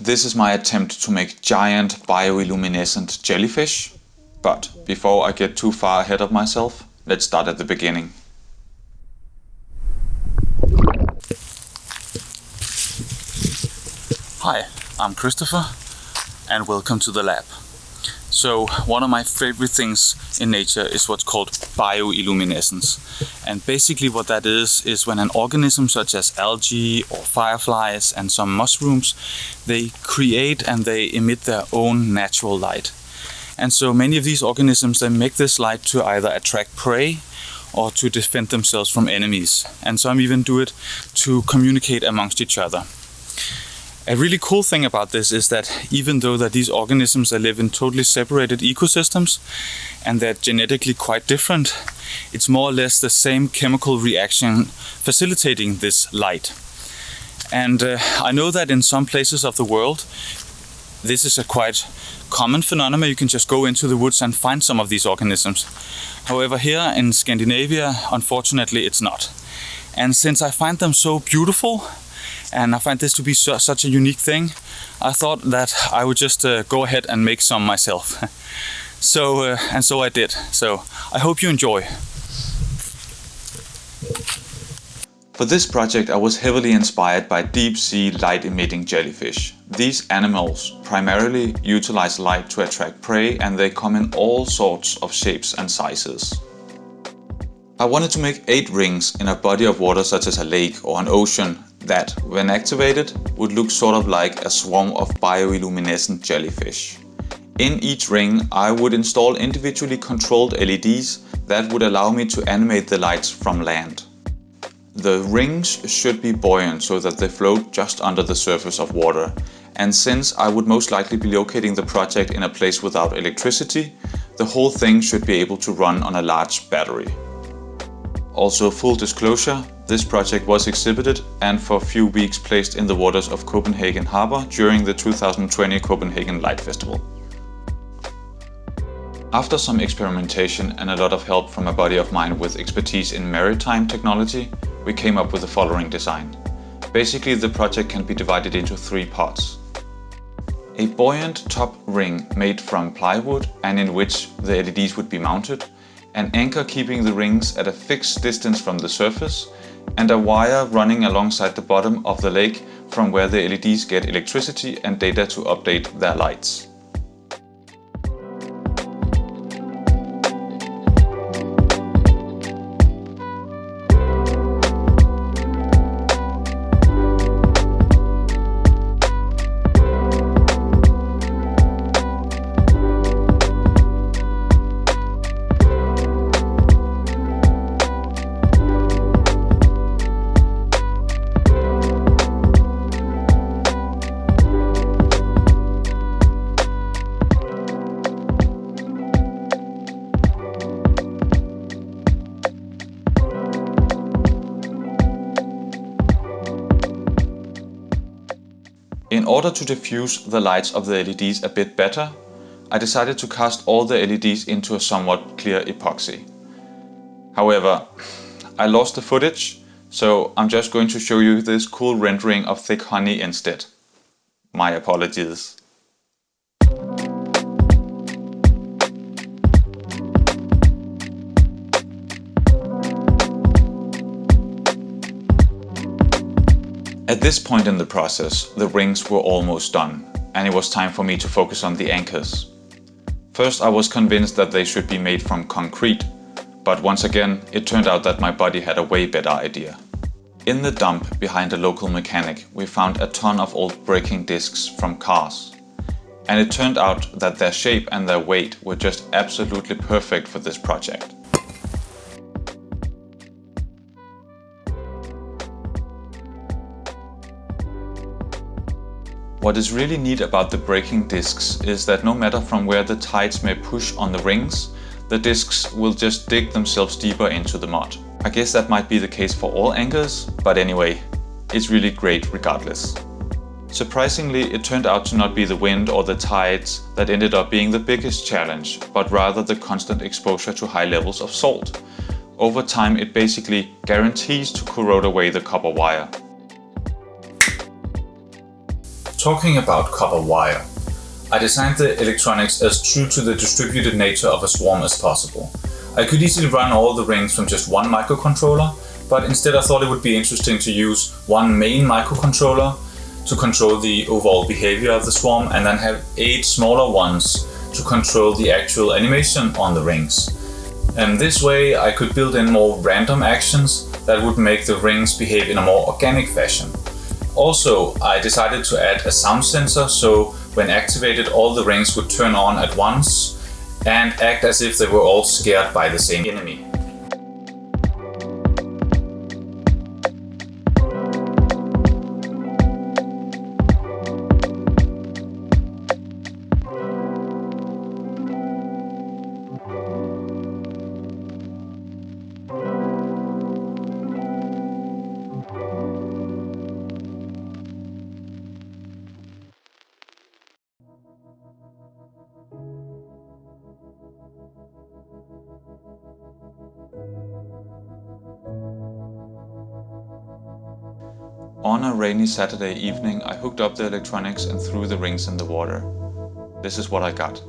this is my attempt to make giant bioluminescent jellyfish. But before I get too far ahead of myself, let's start at the beginning. Hi, I'm Christopher and welcome to the lab. So one of my favorite things in nature is what's called bioluminescence. And basically what that is when an organism such as algae or fireflies and some mushrooms, they create and they emit their own natural light. And so many of these organisms, they make this light to either attract prey or to defend themselves from enemies. And some even do it to communicate amongst each other. A really cool thing about this is that even though that these organisms they live in totally separated ecosystems and they're genetically quite different, it's more or less the same chemical reaction facilitating this light. And I know that in some places of the world, this is a quite common phenomenon. You can just go into the woods and find some of these organisms. However, here in Scandinavia, unfortunately, it's not. And since I find them so beautiful, and I find this to be such a unique thing, I thought that I would just go ahead and make some myself. So I did. So I hope you enjoy. For this project I was heavily inspired by deep sea light emitting jellyfish. These animals primarily utilize light to attract prey and they come in all sorts of shapes and sizes. I wanted to make 8 rings in a body of water such as a lake or an ocean that, when activated, would look sort of like a swarm of bioluminescent jellyfish. In each ring I would install individually controlled LEDs that would allow me to animate the lights from land. The rings should be buoyant so that they float just under the surface of water, and since I would most likely be locating the project in a place without electricity, the whole thing should be able to run on a large battery. Also, full disclosure, this project was exhibited and for a few weeks placed in the waters of Copenhagen Harbour during the 2020 Copenhagen Light Festival. After some experimentation and a lot of help from a buddy of mine with expertise in maritime technology, we came up with the following design. Basically, the project can be divided into 3 parts. A buoyant top ring made from plywood and in which the LEDs would be mounted, an anchor keeping the rings at a fixed distance from the surface, and a wire running alongside the bottom of the lake from where the LEDs get electricity and data to update their lights. In order to diffuse the lights of the LEDs a bit better, I decided to cast all the LEDs into a somewhat clear epoxy. However, I lost the footage, so I'm just going to show you this cool rendering of thick honey instead. My apologies. At this point in the process, the rings were almost done, and it was time for me to focus on the anchors. First I was convinced that they should be made from concrete, but once again it turned out that my buddy had a way better idea. In the dump behind a local mechanic we found a ton of old braking discs from cars. And it turned out that their shape and their weight were just absolutely perfect for this project. What is really neat about the braking discs is that no matter from where the tides may push on the rings, the discs will just dig themselves deeper into the mud. I guess that might be the case for all anchors, but anyway, it's really great regardless. Surprisingly, it turned out to not be the wind or the tides that ended up being the biggest challenge, but rather the constant exposure to high levels of salt. Over time, it basically guarantees to corrode away the copper wire. Talking about copper wire, I designed the electronics as true to the distributed nature of a swarm as possible. I could easily run all the rings from just one microcontroller, but instead I thought it would be interesting to use one main microcontroller to control the overall behavior of the swarm, and then have 8 smaller ones to control the actual animation on the rings. And this way I could build in more random actions that would make the rings behave in a more organic fashion. Also, I decided to add a sound sensor, so when activated all the rings would turn on at once and act as if they were all scared by the same enemy. On a rainy Saturday evening, I hooked up the electronics and threw the rings in the water. This is what I got.